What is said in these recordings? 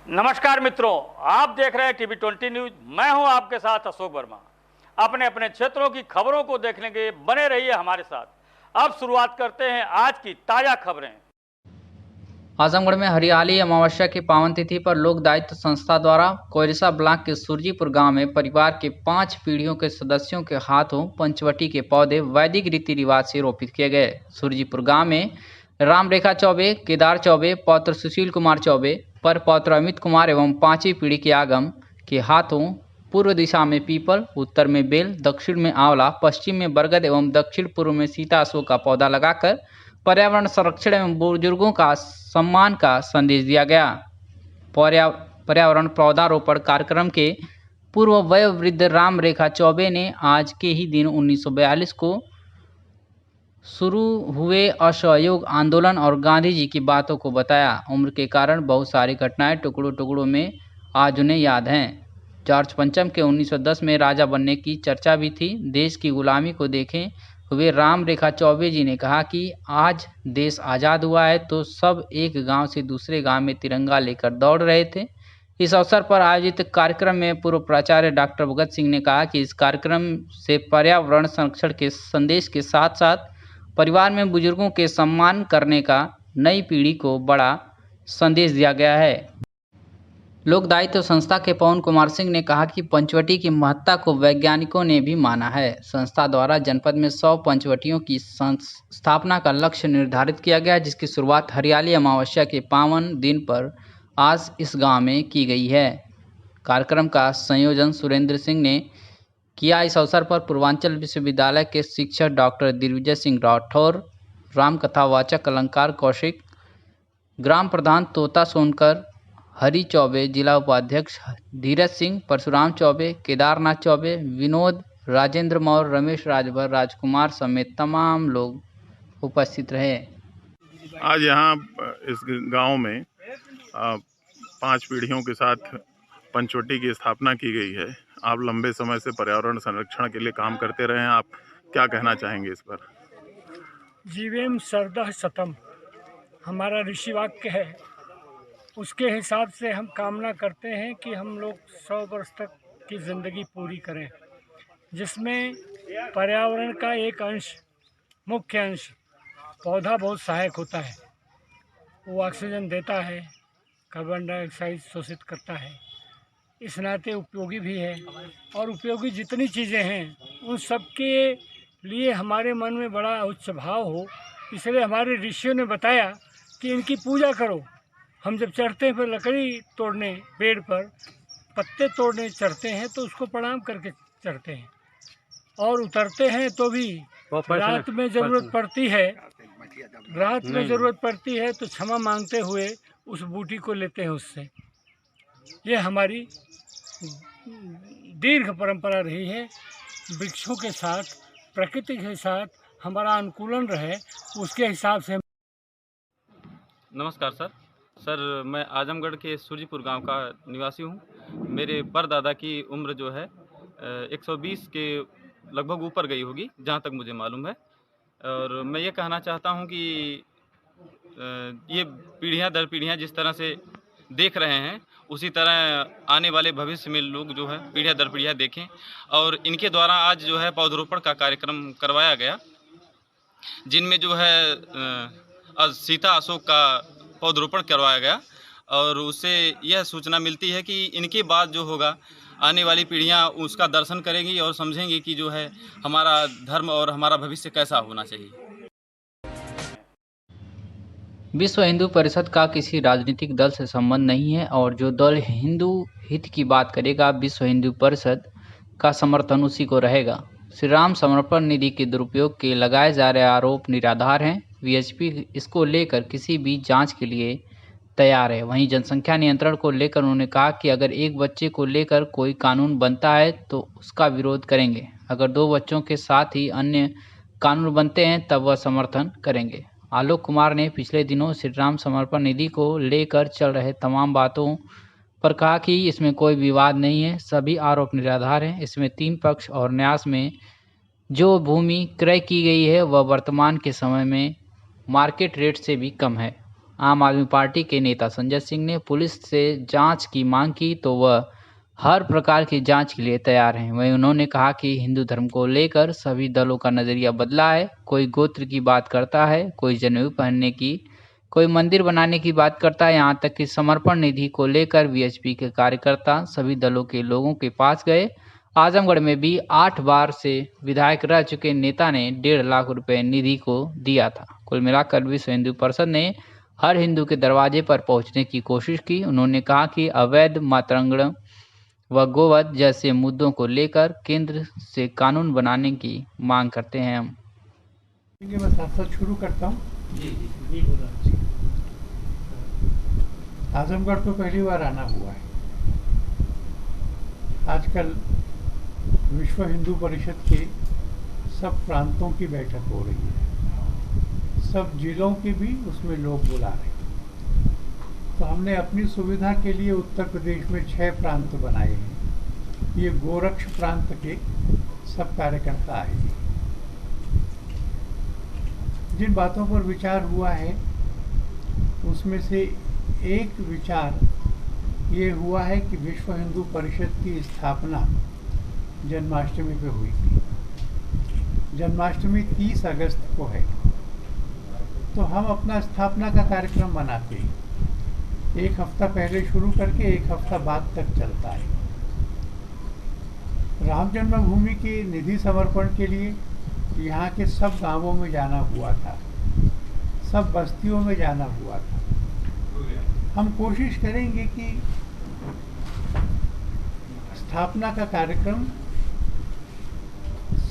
नमस्कार मित्रों, आप देख रहे हैं टीवी 20 न्यूज। मैं हूं आपके साथ अशोक वर्मा। अपने अपने क्षेत्रों की खबरों को देखने के बने रहिए हमारे साथ। अब शुरुआत करते हैं आज की ताजा खबरें। आजमगढ़ में हरियाली अमावस्या की पावन तिथि पर लोक दायित्व संस्था द्वारा कोइरसा ब्लॉक के सुरजीपुर गांव में परिवार के 5 पीढ़ियों के सदस्यों के हाथों पंचवटी के पौधे वैदिक रीति रिवाज से रोपित किए गए। सुरजीपुर गांव में राम रेखा चौबे, केदार चौबे, पौत्र सुशील कुमार चौबे, पर पौत्र अमित कुमार एवं 5वीं पीढ़ी के आगम के हाथों पूर्व दिशा में पीपल, उत्तर में बेल, दक्षिण में आंवला, पश्चिम में बरगद एवं दक्षिण पूर्व में सीता अशोक का पौधा लगाकर पर्यावरण संरक्षण एवं बुजुर्गों का सम्मान का संदेश दिया गया। पर्यावरण पौधारोपण कार्यक्रम के पूर्व वयोवृद्ध राम रेखा चौबे ने आज के ही दिन 1942 को शुरू हुए असहयोग आंदोलन और गांधी जी की बातों को बताया। उम्र के कारण बहुत सारी घटनाएं टुकड़ों टुकड़ों में आज उन्हें याद हैं। जॉर्ज पंचम के 1910 में राजा बनने की चर्चा भी थी। देश की गुलामी को देखे हुए राम रेखा चौबे जी ने कहा कि आज देश आज़ाद हुआ है तो सब एक गांव से दूसरे गांव में तिरंगा लेकर दौड़ रहे थे। इस अवसर पर आयोजित कार्यक्रम में पूर्व प्राचार्य डॉक्टर भगत सिंह ने कहा कि इस कार्यक्रम से पर्यावरण संरक्षण के संदेश के साथ साथ परिवार में बुजुर्गों के सम्मान करने का नई पीढ़ी को बड़ा संदेश दिया गया है। लोक दायित्व संस्था के पवन कुमार सिंह ने कहा कि पंचवटी की महत्ता को वैज्ञानिकों ने भी माना है। संस्था द्वारा जनपद में 100 पंचवटियों की स्थापना का लक्ष्य निर्धारित किया गया, जिसकी शुरुआत हरियाली अमावस्या के पावन दिन पर आज इस गांव में की गई है। कार्यक्रम का संयोजन सुरेंद्र सिंह ने किया। इस अवसर पर पूर्वांचल विश्वविद्यालय के शिक्षक डॉक्टर दिग्विजय सिंह राठौर, रामकथावाचक अलंकार कौशिक, ग्राम प्रधान तोता सोनकर, हरि चौबे, जिला उपाध्यक्ष धीरज सिंह, परशुराम चौबे, केदारनाथ चौबे, विनोद, राजेंद्र मौर्य, रमेश राजभर, राजकुमार समेत तमाम लोग उपस्थित रहे। आज यहाँ इस गांव में 5 पीढ़ियों के साथ पंचवटी की स्थापना की गई है। आप लंबे समय से पर्यावरण संरक्षण के लिए काम करते रहे हैं, आप क्या कहना चाहेंगे इस पर? जीवेम सर्वदा शतम हमारा ऋषि वाक्य है। उसके हिसाब से हम कामना करते हैं कि हम लोग 100 वर्ष तक की ज़िंदगी पूरी करें, जिसमें पर्यावरण का एक अंश, मुख्य अंश पौधा बहुत सहायक होता है। वो ऑक्सीजन देता है, कार्बन डाइऑक्साइड शोषित करता है, इस नाते उपयोगी भी है। और उपयोगी जितनी चीज़ें हैं उन सब के लिए हमारे मन में बड़ा उच्च भाव हो, इसलिए हमारे ऋषियों ने बताया कि इनकी पूजा करो। हम जब चढ़ते हैं फिर लकड़ी तोड़ने, पेड़ पर पत्ते तोड़ने चढ़ते हैं तो उसको प्रणाम करके चढ़ते हैं, और उतरते हैं तो भी रात में ज़रूरत पड़ती है तो क्षमा मांगते हुए उस बूटी को लेते हैं उससे। ये हमारी दीर्घ परंपरा रही है। वृक्षों के साथ, प्रकृति के साथ हमारा अनुकूलन रहे, उसके हिसाब से। नमस्कार सर, मैं आजमगढ़ के सुरजीपुर गांव का निवासी हूं। मेरे परदादा की उम्र जो है 120 के लगभग ऊपर गई होगी, जहां तक मुझे मालूम है। और मैं ये कहना चाहता हूं कि ये पीढ़ियां दर पीढ़ियां जिस तरह से देख रहे हैं, उसी तरह आने वाले भविष्य में लोग जो है पीढ़ियां दर पीढ़ियां देखें। और इनके द्वारा आज जो है पौधरोपण का कार्यक्रम करवाया गया, जिनमें जो है सीता अशोक का पौधरोपण करवाया गया। और उससे यह सूचना मिलती है कि इनके बाद जो होगा आने वाली पीढ़ियां उसका दर्शन करेंगी और समझेंगी कि जो है हमारा धर्म और हमारा भविष्य कैसा होना चाहिए। विश्व हिंदू परिषद का किसी राजनीतिक दल से संबंध नहीं है, और जो दल हिंदू हित की बात करेगा, विश्व हिंदू परिषद का समर्थन उसी को रहेगा। श्री राम समर्पण निधि के दुरुपयोग के लगाए जा रहे आरोप निराधार हैं। वीएचपी इसको लेकर किसी भी जांच के लिए तैयार है। वहीं जनसंख्या नियंत्रण को लेकर उन्होंने कहा कि अगर एक बच्चे को लेकर कोई कानून बनता है तो उसका विरोध करेंगे। अगर 2 बच्चों के साथ ही अन्य कानून बनते हैं तब वह समर्थन करेंगे। आलोक कुमार ने पिछले दिनों श्री राम समर्पण निधि को लेकर चल रहे तमाम बातों पर कहा कि इसमें कोई विवाद नहीं है, सभी आरोप निराधार हैं। इसमें 3 पक्ष और न्यास में जो भूमि क्रय की गई है वह वर्तमान के समय में मार्केट रेट से भी कम है। आम आदमी पार्टी के नेता संजय सिंह ने पुलिस से जांच की मांग की तो वह हर प्रकार की जांच के लिए तैयार हैं। वहीं उन्होंने कहा कि हिंदू धर्म को लेकर सभी दलों का नज़रिया बदला है। कोई गोत्र की बात करता है, कोई जनेऊ पहनने की, कोई मंदिर बनाने की बात करता है। यहाँ तक कि समर्पण निधि को लेकर वीएचपी के कार्यकर्ता सभी दलों के लोगों के पास गए। आजमगढ़ में भी 8 बार से विधायक रह चुके नेता ने 1.5 लाख रुपए निधि को दिया था। कुल मिलाकर विश्व हिंदू परिषद ने हर हिंदू के दरवाजे पर पहुंचने की कोशिश की। उन्होंने कहा कि अवैध मातृंगण व गोवध जैसे मुद्दों को लेकर केंद्र से कानून बनाने की मांग करते हैं हम। मैं साथ साथ शुरू करता हूँ। आजमगढ़ को पहली बार आना हुआ है। आजकल विश्व हिंदू परिषद के सब प्रांतों की बैठक हो रही है, सब जिलों के भी उसमें लोग बुला रहे हैं। तो हमने अपनी सुविधा के लिए उत्तर प्रदेश में 6 प्रांत बनाए हैं। ये गोरक्ष प्रांत के सब कार्यकर्ता आए। जिन बातों पर विचार हुआ है उसमें से एक विचार ये हुआ है कि विश्व हिंदू परिषद की स्थापना जन्माष्टमी पे हुई थी। जन्माष्टमी 30 अगस्त को है, तो हम अपना स्थापना का कार्यक्रम मनाते हैं। एक हफ्ता पहले शुरू करके एक हफ्ता बाद तक चलता है। राम जन्मभूमि की निधि समर्पण के लिए यहाँ के सब गांवों में जाना हुआ था, सब बस्तियों में जाना हुआ था। हम कोशिश करेंगे कि स्थापना का कार्यक्रम,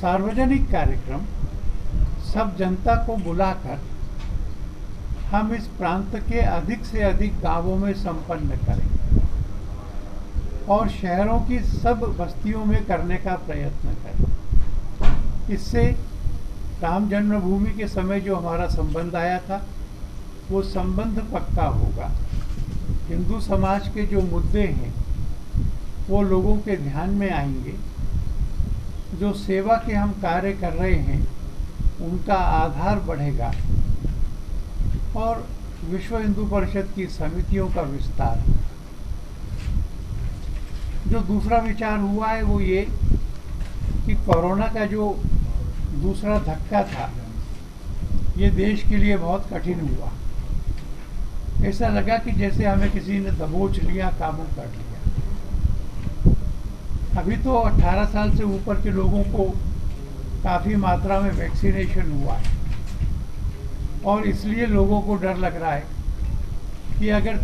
सार्वजनिक कार्यक्रम, सब जनता को बुलाकर हम इस प्रांत के अधिक से अधिक गांवों में संपन्न करें और शहरों की सब बस्तियों में करने का प्रयत्न करें। इससे राम जन्मभूमि के समय जो हमारा संबंध आया था वो संबंध पक्का होगा। हिंदू समाज के जो मुद्दे हैं वो लोगों के ध्यान में आएंगे। जो सेवा के हम कार्य कर रहे हैं उनका आधार बढ़ेगा और विश्व हिंदू परिषद की समितियों का विस्तार। जो दूसरा विचार हुआ है वो ये कि कोरोना का जो दूसरा धक्का था ये देश के लिए बहुत कठिन हुआ। ऐसा लगा कि जैसे हमें किसी ने दबोच लिया, काबू कर लिया। अभी तो 18 साल से ऊपर के लोगों को काफ़ी मात्रा में वैक्सीनेशन हुआ है और इसलिए लोगों को डर लग रहा है कि अगर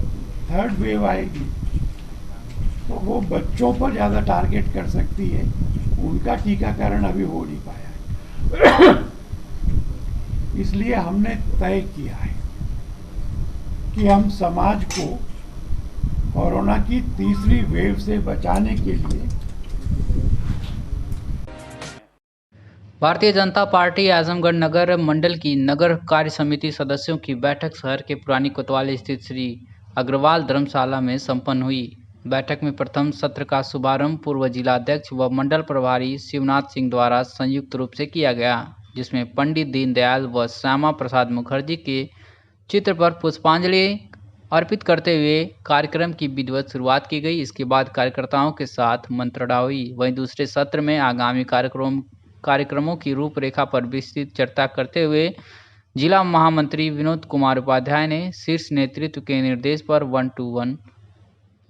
थर्ड वेव आएगी तो वो बच्चों पर ज़्यादा टारगेट कर सकती है। उनका टीकाकरण अभी हो नहीं पाया है। इसलिए हमने तय किया है कि हम समाज को कोरोना की तीसरी वेव से बचाने के लिए भारतीय जनता पार्टी आजमगढ़ नगर मंडल की नगर कार्य समिति सदस्यों की बैठक शहर के पुरानी कोतवाली स्थित श्री अग्रवाल धर्मशाला में संपन्न हुई। बैठक में प्रथम सत्र का शुभारंभ पूर्व जिलाध्यक्ष व मंडल प्रभारी शिवनाथ सिंह द्वारा संयुक्त रूप से किया गया, जिसमें पंडित दीनदयाल व श्यामा प्रसाद मुखर्जी के चित्र पर पुष्पांजलि अर्पित करते हुए कार्यक्रम की विधिवत शुरुआत की गई। इसके बाद कार्यकर्ताओं के साथ मंत्रणा हुई। वहीं दूसरे सत्र में आगामी कार्यक्रमों की रूपरेखा पर विस्तृत चर्चा करते हुए जिला महामंत्री विनोद कुमार उपाध्याय ने शीर्ष नेतृत्व के निर्देश पर 1-to-1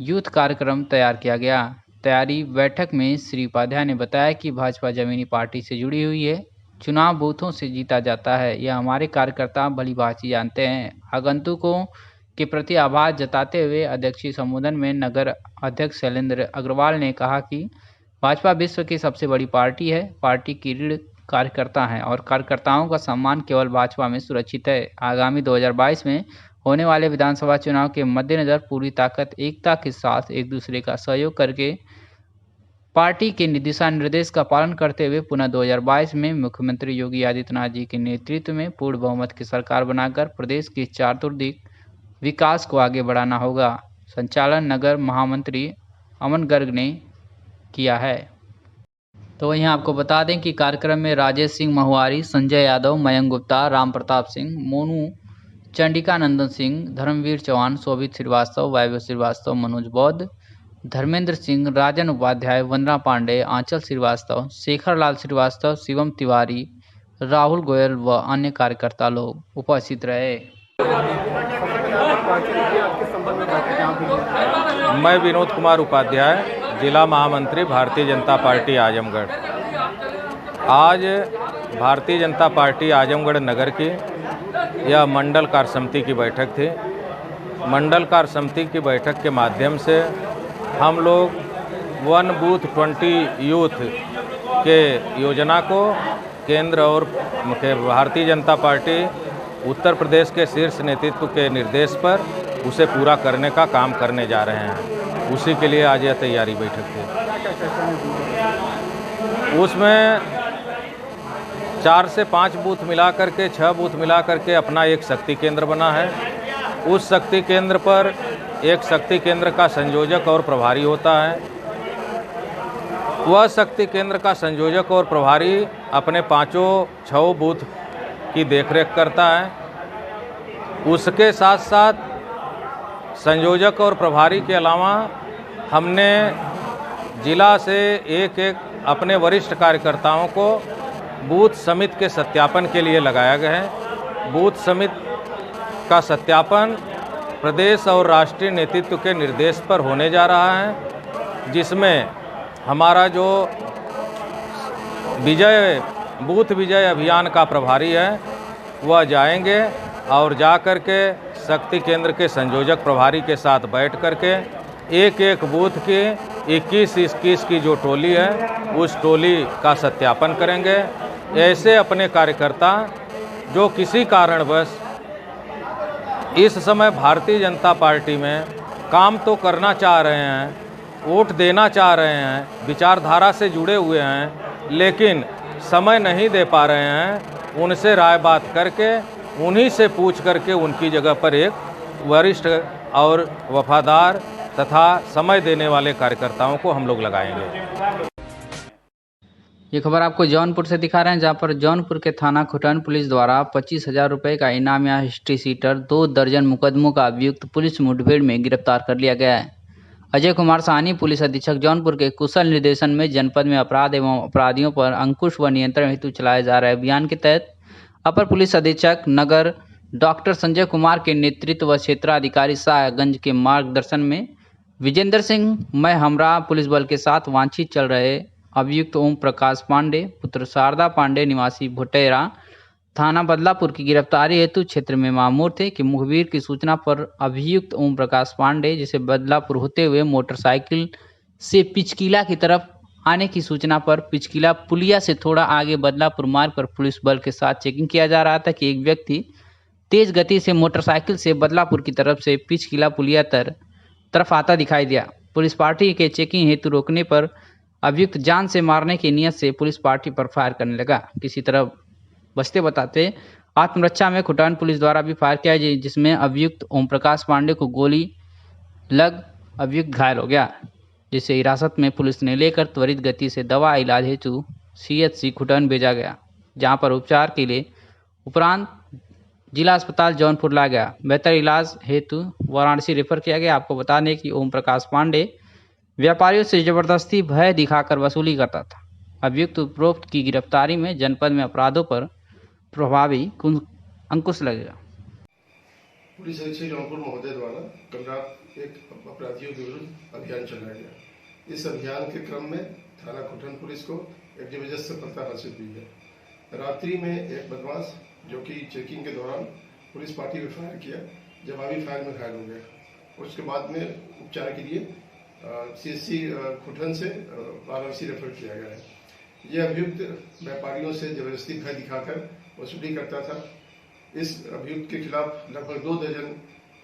यूथ कार्यक्रम तैयार किया गया। तैयारी बैठक में श्री उपाध्याय ने बताया कि भाजपा जमीनी पार्टी से जुड़ी हुई है, चुनाव बूथों से जीता जाता है, यह हमारे कार्यकर्ता भली भांति जानते हैं। आगंतुकों के प्रति आभार जताते हुए अध्यक्षीय संबोधन में नगर अध्यक्ष शैलेंद्र अग्रवाल ने कहा कि भाजपा विश्व की सबसे बड़ी पार्टी है, पार्टी की रीढ़ कार्यकर्ता हैं और कार्यकर्ताओं का सम्मान केवल भाजपा में सुरक्षित है। आगामी 2022 में होने वाले विधानसभा चुनाव के मद्देनजर पूरी ताकत एकता के साथ एक दूसरे का सहयोग करके पार्टी के दिशा निर्देश का पालन करते हुए पुनः 2022 में मुख्यमंत्री योगी आदित्यनाथ जी के नेतृत्व में पूर्ण बहुमत की सरकार बनाकर प्रदेश के चतुर्दिक विकास को आगे बढ़ाना होगा। संचालन नगर महामंत्री अमन गर्ग ने किया है। तो वहीं आपको बता दें कि कार्यक्रम में राजेश सिंह महुआरी, संजय यादव, मयंक गुप्ता, राम प्रताप सिंह, मोनू चंडिका नंदन सिंह, धर्मवीर चौहान, शोभित श्रीवास्तव, वैभव श्रीवास्तव, मनोज बौद्ध, धर्मेंद्र सिंह, राजन उपाध्याय, वंदना पांडे, आंचल श्रीवास्तव, शेखर लाल श्रीवास्तव, शिवम तिवारी, राहुल गोयल व अन्य कार्यकर्ता लोग उपस्थित रहे। मैं विनोद कुमार उपाध्याय, जिला महामंत्री भारतीय जनता पार्टी आजमगढ़। आज भारतीय जनता पार्टी आजमगढ़ नगर की यह मंडल कार्य समिति की बैठक थी। मंडल कार्य समिति की बैठक के माध्यम से हम लोग 1 बूथ 20 यूथ के योजना को केंद्र और भारतीय जनता पार्टी उत्तर प्रदेश के शीर्ष नेतृत्व के निर्देश पर उसे पूरा करने का काम करने जा रहे हैं। उसी के लिए आज यह तैयारी बैठक थी। उसमें 4 से 5 बूथ मिला करके 6 बूथ मिला करके अपना एक शक्ति केंद्र बना है। उस शक्ति केंद्र पर एक शक्ति केंद्र का संयोजक और प्रभारी होता है। वह शक्ति केंद्र का संयोजक और प्रभारी अपने 5-6 बूथ की देखरेख करता है। उसके साथ साथ संयोजक और प्रभारी के अलावा हमने जिला से एक अपने वरिष्ठ कार्यकर्ताओं को बूथ समिति के सत्यापन के लिए लगाया गया है। बूथ समिति का सत्यापन प्रदेश और राष्ट्रीय नेतृत्व के निर्देश पर होने जा रहा है, जिसमें हमारा जो बूथ विजय अभियान का प्रभारी है वह जाएंगे और जा कर के शक्ति केंद्र के संयोजक प्रभारी के साथ बैठ कर के एक बूथ की 21-21 की जो टोली है उस टोली का सत्यापन करेंगे। ऐसे अपने कार्यकर्ता जो किसी कारणवश इस समय भारतीय जनता पार्टी में काम तो करना चाह रहे हैं, वोट देना चाह रहे हैं, विचारधारा से जुड़े हुए हैं, लेकिन समय नहीं दे पा रहे हैं, उनसे राय बात करके उन्हीं से पूछ करके उनकी जगह पर एक वरिष्ठ और वफादार तथा समय देने वाले कार्यकर्ताओं को हम लोग लगाएंगे। ये खबर आपको जौनपुर से दिखा रहे हैं, जहां पर जौनपुर के थाना खुटन पुलिस द्वारा 25,000 रुपये का इनाम या हिस्ट्री सीटर 2 दर्जन मुकदमों का अभियुक्त पुलिस मुठभेड़ में गिरफ्तार कर लिया गया है। अजय कुमार साहनी, पुलिस अधीक्षक जौनपुर के कुशल निर्देशन में जनपद में अपराध एवं अपराधियों पर अंकुश व नियंत्रण हेतु चलाए जा रहे अभियान के तहत अपर पुलिस अधीक्षक नगर डॉक्टर संजय कुमार के नेतृत्व व क्षेत्राधिकारी साहगंज के मार्गदर्शन में विजेंद्र सिंह मैं हमरा पुलिस बल के साथ वांछित चल रहे अभियुक्त ओम प्रकाश पांडे पुत्र शारदा पांडे निवासी भुटेरा थाना बदलापुर की गिरफ्तारी हेतु क्षेत्र में मामूर थे कि मुखबिर की सूचना पर अभियुक्त ओम प्रकाश पांडे जिसे बदलापुर होते हुए मोटरसाइकिल से पिचकीला की तरफ आने की सूचना पर पिचकीला पुलिया से थोड़ा आगे बदलापुर मार्ग पर पुलिस बल के साथ चेकिंग किया जा रहा था कि एक व्यक्ति तेज गति से मोटरसाइकिल से बदलापुर की तरफ से पिचकीला पुलिया तरफ आता दिखाई दिया। पुलिस पार्टी के चेकिंग हेतु रोकने पर अभियुक्त जान से मारने की नियत से पुलिस पार्टी पर फायर करने लगा। किसी तरह बचते बताते आत्मरक्षा में खुटान पुलिस द्वारा भी फायर किया, जिसमें अभियुक्त ओम प्रकाश पांडे को गोली लग अभियुक्त घायल हो गया, जिसे हिरासत में पुलिस ने लेकर त्वरित गति से दवा इलाज हेतु CHC खुटान भेजा गया, जहां पर उपचार के लिए उपरांत जिला अस्पताल जौनपुर लाया गया। बेहतर इलाज हेतु वाराणसी रेफर किया गया। आपको बता दें कि ओम प्रकाश पांडे व्यापारियों से जबरदस्ती भय दिखाकर वसूली करता था। अभियुक्त उपरोक्त की गिरफ्तारी में जनपद में अपराधों पर प्रभावी अंकुश लगेगा। पुलिस अधीक्षक जौनपुर महोदय द्वारा कल रात एक अपराधियों के विरुद्ध अभियान चलाया गया। इस अभियान के क्रम में थाना खुटन पुलिस को एक जबरदस्त सफलता हासिल हुई है। रात्रि में एक बदमाश जो कि चेकिंग के दौरान पुलिस पार्टी में फायर किया, जवाबी फायर में घायल हो गया। उसके बाद में उपचार के लिए CHC खुटन से वाराणसी रेफर किया गया है। यह अभियुक्त व्यापारियों से जबरदस्ती भय दिखाकर वसूली करता था। इस अभियुक्त के खिलाफ लगभग 2 दर्जन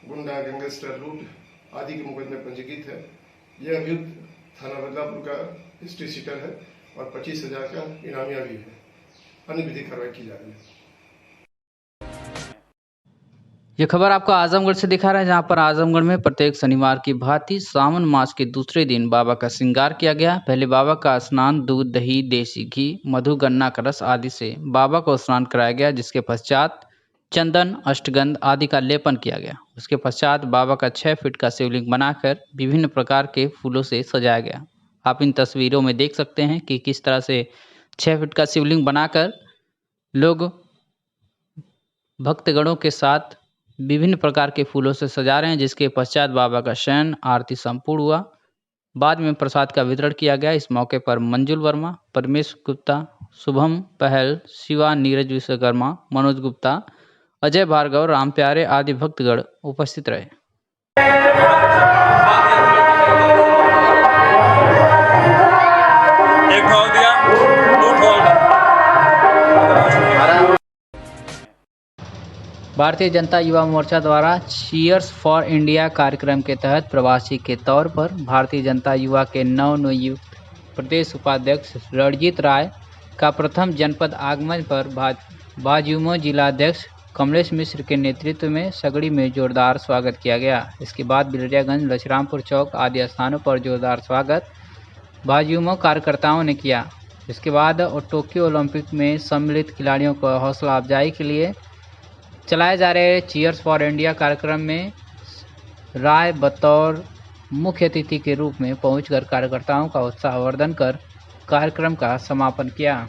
गुंडा, गैंगस्टर, लूट आदि के मुकदमे पंजीकृत है। यह अभियुक्त थाना बदलापुर का हिस्ट्री सीटर है और 25,000 का इनामिया भी है। अन्य विधिक कार्रवाई की जा रही है। ये खबर आपको आजमगढ़ से दिखा रहा है, जहां पर आजमगढ़ में प्रत्येक शनिवार की भांति सावन मास के दूसरे दिन बाबा का श्रृंगार किया गया। पहले बाबा का स्नान दूध, दही, देसी घी, मधु, गन्ना का रस आदि से बाबा को स्नान कराया गया, जिसके पश्चात चंदन, अष्टगंध आदि का लेपन किया गया। उसके पश्चात बाबा का 6 फीट का शिवलिंग बनाकर विभिन्न प्रकार के फूलों से सजाया गया। आप इन तस्वीरों में देख सकते हैं कि किस तरह से 6 फीट का शिवलिंग बनाकर लोग भक्तगणों के साथ विभिन्न प्रकार के फूलों से सजा रहे हैं, जिसके पश्चात बाबा का शयन आरती संपूर्ण हुआ। बाद में प्रसाद का वितरण किया गया। इस मौके पर मंजुल वर्मा, परमेश गुप्ता, शुभम पहल, शिवा, नीरज विश्वकर्मा, मनोज गुप्ता, अजय भार्गव, राम प्यारे आदि भक्तगण उपस्थित रहे। भारतीय जनता युवा मोर्चा द्वारा चीयर्स फॉर इंडिया कार्यक्रम के तहत प्रवासी के तौर पर भारतीय जनता युवा के नवनियुक्त प्रदेश उपाध्यक्ष रणजीत राय का प्रथम जनपद आगमन पर भाजयुमो जिलाध्यक्ष कमलेश मिश्र के नेतृत्व में सगड़ी में जोरदार स्वागत किया गया। इसके बाद बिलरियागंज, लछरामपुर चौक आदि स्थानों पर जोरदार स्वागत भाजयुमो कार्यकर्ताओं ने किया। इसके बाद टोक्यो ओलंपिक में सम्मिलित खिलाड़ियों को हौसला अफजाई के लिए चलाए जा रहे चीयर्स फॉर इंडिया कार्यक्रम में राय बतौर मुख्य अतिथि के रूप में पहुंचकर कार्यकर्ताओं का उत्साहवर्धन कर कार्यक्रम का समापन किया।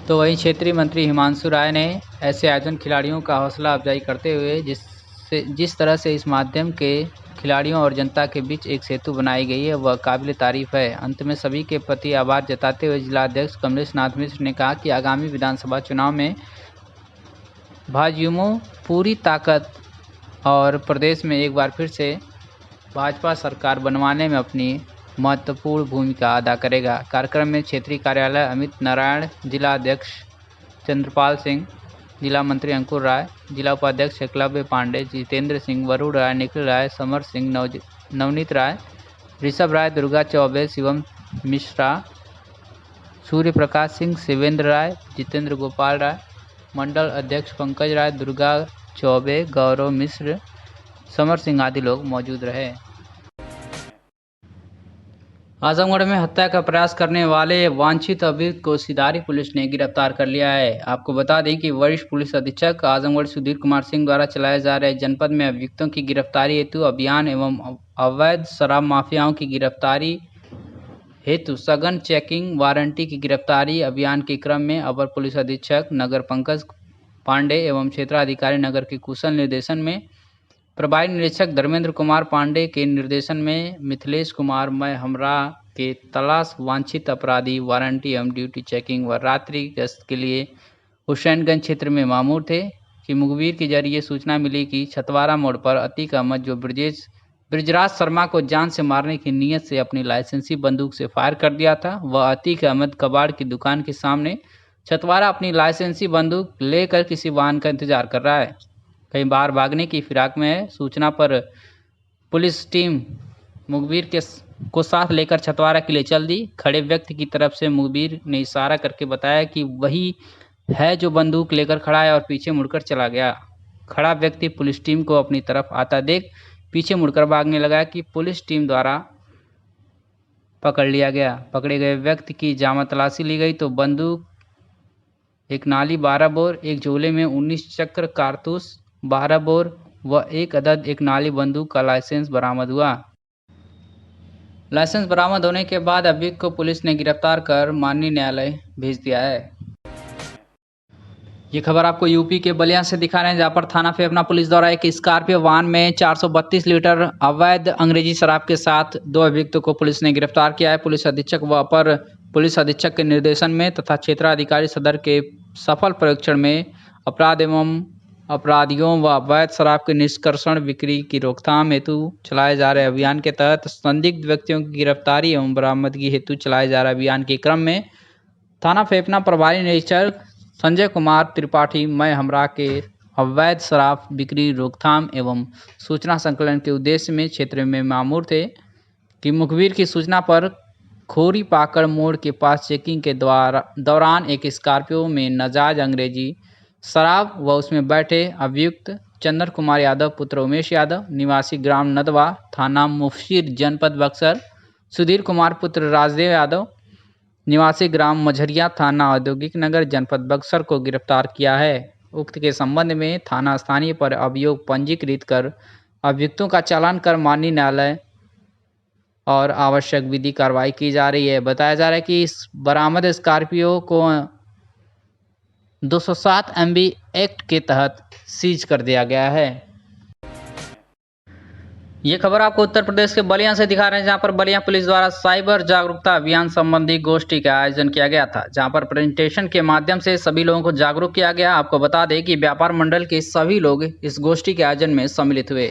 तो वहीं क्षेत्रीय मंत्री हिमांशु राय ने ऐसे आयोजन खिलाड़ियों का हौसला अफजाई करते हुए जिस तरह से इस माध्यम के खिलाड़ियों और जनता के बीच एक सेतु बनाई गई है, वह काबिल तारीफ है। अंत में सभी के प्रति आभार जताते हुए जिलाध्यक्ष कमलेश नाथ मिश्र ने कहा कि आगामी विधानसभा चुनाव में भाजयुमो पूरी ताकत और प्रदेश में एक बार फिर से भाजपा सरकार बनवाने में अपनी महत्वपूर्ण भूमिका अदा करेगा। कार्यक्रम में क्षेत्रीय कार्यालय अमित नारायण, जिला अध्यक्ष चंद्रपाल सिंह, जिला मंत्री अंकुर राय, जिला उपाध्यक्ष एकलव्य पांडे, जितेंद्र सिंह, वरुण राय, निखिल राय, समर सिंह, नवनीत राय, ऋषभ राय, दुर्गा चौबे, शिवम मिश्रा, सूर्य प्रकाश सिंह, शिवेंद्र राय, जितेंद्र गोपाल राय, मंडल अध्यक्ष पंकज राय, दुर्गा चौबे, गौरव मिश्र, समर सिंह आदि लोग मौजूद रहे। आजमगढ़ में हत्या का प्रयास करने वाले वांछित अभियुक्त को सिधारी पुलिस ने गिरफ्तार कर लिया है। आपको बता दें कि वरिष्ठ पुलिस अधीक्षक आजमगढ़ सुधीर कुमार सिंह द्वारा चलाए जा रहे जनपद में अभियुक्तों की गिरफ्तारी हेतु अभियान एवं अवैध शराब माफियाओं की गिरफ्तारी हेतु सघन चेकिंग वारंटी की गिरफ्तारी अभियान के क्रम में अपर पुलिस अधीक्षक नगर पंकज पांडे एवं क्षेत्राधिकारी नगर के कुशल निर्देशन में प्रभारी निरीक्षक धर्मेंद्र कुमार पांडे के निर्देशन में मिथिलेश कुमार मय हमरा के तलाश वांछित अपराधी वारंटी एवं ड्यूटी चेकिंग व रात्रि गश्त के लिए हुसैनगंज क्षेत्र में मामूर थे कि मुखबिर के जरिए सूचना मिली कि छतवारा मोड़ पर अतीक अहमद जो ब्रिजराज शर्मा को जान से मारने की नीयत से अपनी लाइसेंसी बंदूक से फायर कर दिया था, वह अतीक अहमद कबाड़ की दुकान के सामने छतवारा अपनी लाइसेंसी बंदूक लेकर किसी वाहन का इंतजार कर रहा है। कहीं बाहर भागने की फिराक में है। सूचना पर पुलिस टीम मुखबिर को साथ लेकर छतवारा के लिए चल दी। खड़े व्यक्ति की तरफ से मुखबिर ने इशारा करके बताया कि वही है जो बंदूक लेकर खड़ा है और पीछे मुड़कर चला गया। खड़ा व्यक्ति पुलिस टीम को अपनी तरफ आता देख पीछे मुड़कर भागने लगा कि पुलिस टीम द्वारा पकड़ लिया गया। पकड़े गए व्यक्ति की जामा तलाशी ली गई तो बंदूक, एक नाली 12 बोर, एक झोले में 19 चक्र कारतूस 12 बोर व एक अदद एक नाली बंदूक का लाइसेंस बरामद हुआ। लाइसेंस बरामद होने के बाद अभियुक्त को पुलिस ने गिरफ्तार कर माननीय न्यायालय भेज दिया है। ये खबर आपको यूपी के बलिया से दिखा रहे हैं, जहाँ पर थाना फेफना पुलिस द्वारा एक स्कॉर्पियो वाहन में 432 लीटर अवैध अंग्रेजी शराब के साथ 2 अभियुक्तों को पुलिस ने गिरफ्तार किया है। पुलिस अधीक्षक व अपर पुलिस अधीक्षक के निर्देशन में तथा क्षेत्राधिकारी सदर के सफल परीक्षण में अपराध एवं अपराधियों व अवैध शराब के निष्कर्षण बिक्री की रोकथाम हेतु चलाए जा रहे अभियान के तहत संदिग्ध व्यक्तियों की गिरफ्तारी एवं बरामदगी हेतु चलाए जा रहे अभियान के क्रम में थाना फेफना प्रभारी निरीक्षक संजय कुमार त्रिपाठी मय हमरा के अवैध शराब बिक्री रोकथाम एवं सूचना संकलन के उद्देश्य में क्षेत्र में मामूर थे कि मुखबिर की सूचना पर खोरी पाकड़ मोड़ के पास चेकिंग के दौरान एक स्कॉर्पियो में नाजायज अंग्रेजी शराब व उसमें बैठे अभियुक्त चंदन कुमार यादव पुत्र उमेश यादव निवासी ग्राम नदवा थाना मुफस्सिर जनपद बक्सर, सुधीर कुमार पुत्र राजदेव यादव निवासी ग्राम मझरिया थाना औद्योगिक नगर जनपद बक्सर को गिरफ्तार किया है। उक्त के संबंध में थाना स्थानीय पर अभियोग पंजीकृत कर अभियुक्तों का चालान कर माननीय न्यायालय और आवश्यक विधि कार्रवाई की जा रही है। बताया जा रहा है कि इस बरामद स्कॉर्पियो को 207 MB एक्ट के तहत सीज कर दिया गया है। ये खबर आपको उत्तर प्रदेश के बलिया से दिखा रहे हैं, जहां पर बलिया पुलिस द्वारा साइबर जागरूकता अभियान संबंधी गोष्ठी का आयोजन किया गया था, जहां पर प्रेजेंटेशन के माध्यम से सभी लोगों को जागरूक किया गया। आपको बता दें कि व्यापार मंडल के सभी लोग इस गोष्ठी के आयोजन में सम्मिलित हुए।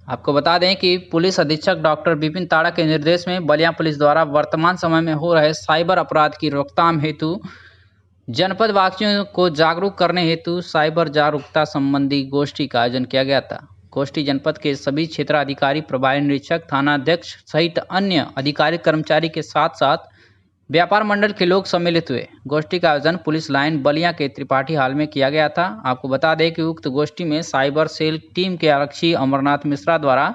आपको बता दें कि पुलिस अधीक्षक डॉक्टर विपिन ताड़ा के निर्देश में बलिया पुलिस द्वारा वर्तमान समय में हो रहे साइबर अपराध की रोकथाम हेतु जनपद वासियों को जागरूक करने हेतु साइबर जागरूकता संबंधी गोष्ठी का आयोजन किया गया था। गोष्ठी जनपद के सभी क्षेत्राधिकारी, प्रभारी निरीक्षक, थाना अध्यक्ष सहित अन्य अधिकारी कर्मचारी के साथ साथ व्यापार मंडल के लोग सम्मिलित हुए। गोष्ठी का आयोजन पुलिस लाइन बलिया के त्रिपाठी हॉल में किया गया था। आपको बता दें कि उक्त गोष्ठी में साइबर सेल टीम के आरक्षी अमरनाथ मिश्रा द्वारा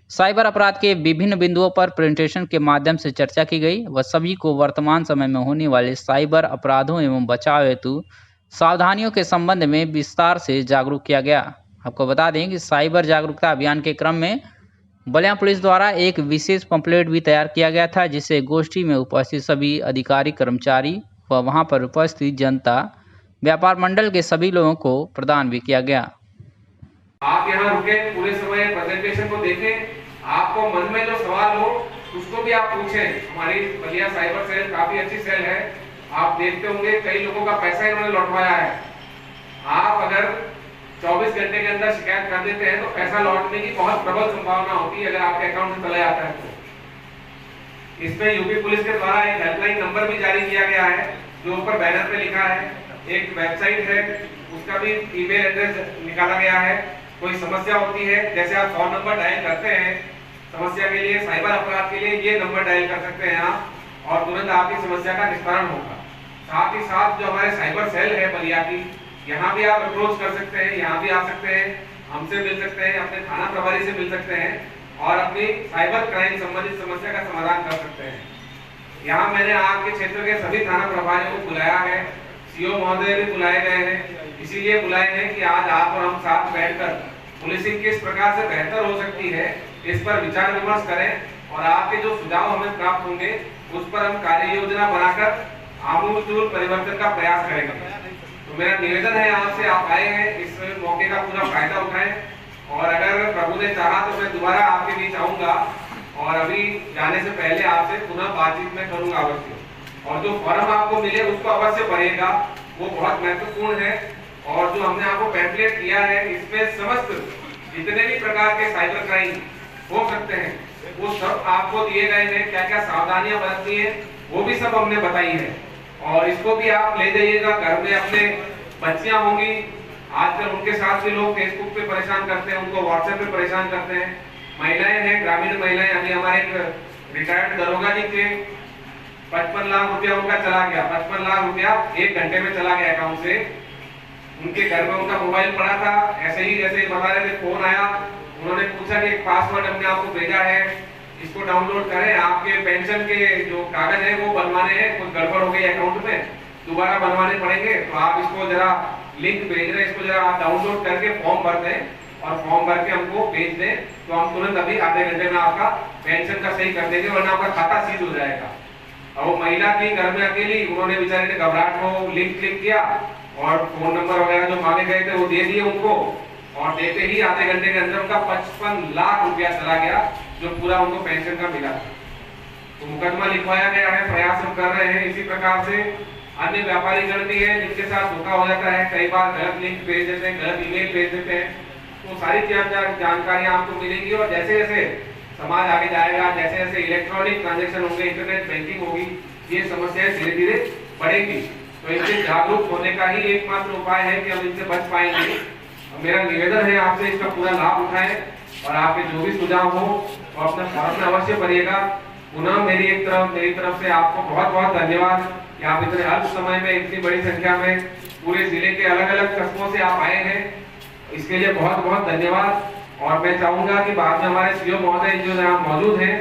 साइबर अपराध के विभिन्न बिंदुओं पर प्रेजेंटेशन के माध्यम से चर्चा की गई व सभी को वर्तमान समय में होने वाले साइबर अपराधों एवं बचाव हेतु सावधानियों के संबंध में विस्तार से जागरूक किया गया। आपको बता दें कि साइबर जागरूकता अभियान के क्रम में बलिया पुलिस द्वारा एक विशेष पंपलेट भी तैयार किया गया था, जिसे गोष्ठी में उपस्थित सभी अधिकारी, कर्मचारी व वहां पर उपस्थित जनता, व्यापार मंडल के सभी लोगों को प्रदान भी किया गया। आप यहाँ रुके, पूरे समय प्रेजेंटेशन को देखें, आपको मन में जो सवाल हो उसको भी आप पूछें। हमारी बलिया साइबर सेल काफी अच्छी सेल है। आप देखते होंगे कई लोगों का पैसा इन्होंने लौटवाया है। आप अगर 24 घंटे के अंदर शिकायत कर देते हैं तो पैसा लौटने की बहुत प्रबल संभावना होती है अगर आपके अकाउंट में चला जाता है तो। इसमें यूपी पुलिस के द्वारा एक हेल्पलाइन नंबर भी जारी किया गया है, जो ऊपर बैनर पे लिखा है। एक वेबसाइट है, उसका भी ईमेल एड्रेस निकाला गया है। कोई समस्या होती है, जैसे आप 100 नंबर डायल करते हैं समस्या के लिए, साइबर अपराध के लिए, ये नंबर डायल कर सकते हैं आप और तुरंत आपकी समस्या का निस्तारण होगा। साथ ही साथ जो हमारे साइबर सेल है बलिया की, यहाँ भी आप अप्रोच कर सकते हैं, यहाँ भी आ सकते हैं, हमसे मिल सकते हैं, अपने थाना प्रभारी से मिल सकते हैं और अपनी साइबर क्राइम संबंधित समस्या का समाधान कर सकते हैं। यहाँ मैंने आपके क्षेत्र के सभी थाना प्रभारियों को बुलाया है, सीओ महोदय भी बुलाए गए हैं। इसीलिए बुलाए हैं कि आज आप और हम साथ बैठकर पुलिसिंग किस प्रकार से बेहतर हो सकती है इस पर विचार विमर्श करें और आपके जो सुझाव हमें प्राप्त होंगे उस पर हम कार्य योजना बनाकर आमूल परिवर्तन का प्रयास करेंगे। तो मेरा निवेदन है आपसे, आप आए हैं, इस मौके का पूरा फायदा उठाएं और अगर प्रभु ने चाहा तो मैं दोबारा आपके बीच आऊंगा और अभी जाने से पहले आपसे पुनः बातचीत में करूंगा अवश्य। और जो फॉर्म आपको मिले उसको अवश्य भरिएगा, वो बहुत महत्वपूर्ण है। और जो हमने आपको पैम्फलेट दिया है इसमें समस्त जितने भी प्रकार के साइबर क्राइम हो सकते हैं वो सब आपको दिए गए हैं। क्या क्या सावधानियां बरतनी है वो भी सब हमने बताई है और इसको भी आप ले जाइएगा घर में। अपने बच्चियां होंगी, आजकल उनके साथ भी लोग फेसबुक पे परेशान करते हैं, उनको व्हाट्सएप पे परेशान करते हैं। महिलाएं हैं, ग्रामीण महिलाएं, अभी हमारे एक रिटायर्ड दरोगा जी के 55 लाख रुपया उनका चला गया, 55 लाख रुपया 1 घंटे में चला गया अकाउंट से। उनके घर में उनका मोबाइल पड़ा था, ऐसे ही जैसे बता रहे थे फोन आया, उन्होंने पूछा कि एक पासवर्ड हमने आपको भेजा है, इसको डाउनलोड करें, आपके पेंशन के जो कागज है वो बनवाने हैं, कुछ गड़बड़ हो गई अकाउंट में, दोबारा बनवाने पड़ेंगे, तो आप इसको जरा लिंक भेज रहे हैं, इसको जरा आप डाउनलोड करके फॉर्म भर दें और फॉर्म भर के हमको भेज दें तो हम तुरंत अभी आधे घंटे में आपका पेंशन का सही कर देंगे, वरना आपका खाता सीज हो जाएगा। और वो महिला थी घर में अकेली, उन्होंने बेचारे ने घबराहट हो लिंक क्लिक किया और फोन नंबर वगैरह जो मांगे गए थे वो दे दिए उनको और देते ही आधे घंटे के अंदर उनका 55 लाख रुपया चला गया, जो पूरा उनको पेंशन का मिला। तो मुकदमा लिखवाया गया है, प्रयास हम कर रहे हैं। इसी प्रकार से अन्य व्यापारी गण भी है जिनके साथ धोखा हो जाता है, कई बार गलत लिंक भेज देते हैं, गलत ईमेल भेज देते हैं, तो सारी जानकारियां आपको मिलेंगी। और जैसे जैसे समाज आगे जाएगा, जैसे जैसे इलेक्ट्रॉनिक ट्रांजेक्शन होंगे, इंटरनेट बैंकिंग होगी, ये समस्याएं धीरे धीरे बढ़ेंगी। तो इनसे जागरूक होने का ही एकमात्र उपाय है कि हम इनसे बच पाएंगे। मेरा निवेदन है आपसे इसका पूरा लाभ उठाएं और आपके जो भी सुझाव हो तो अपने फॉर्म में अवश्य भरिएगा। पुनः मेरी तरफ से आपको बहुत बहुत धन्यवाद कि आप इतने अल्प समय में इतनी बड़ी संख्या में पूरे जिले के अलग अलग कस्बों से आप आए हैं, इसके लिए बहुत बहुत धन्यवाद। और मैं चाहूंगा कि बाद में हमारे सीओ महोदय जो यहाँ मौजूद हैं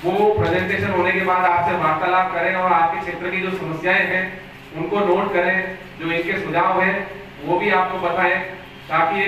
वो प्रेजेंटेशन होने के बाद आपसे वार्तालाप करें और आपके क्षेत्र की जो समस्याएं हैं उनको नोट करें, जो इनके सुझाव हैं वो भी आपको बताएं ताकि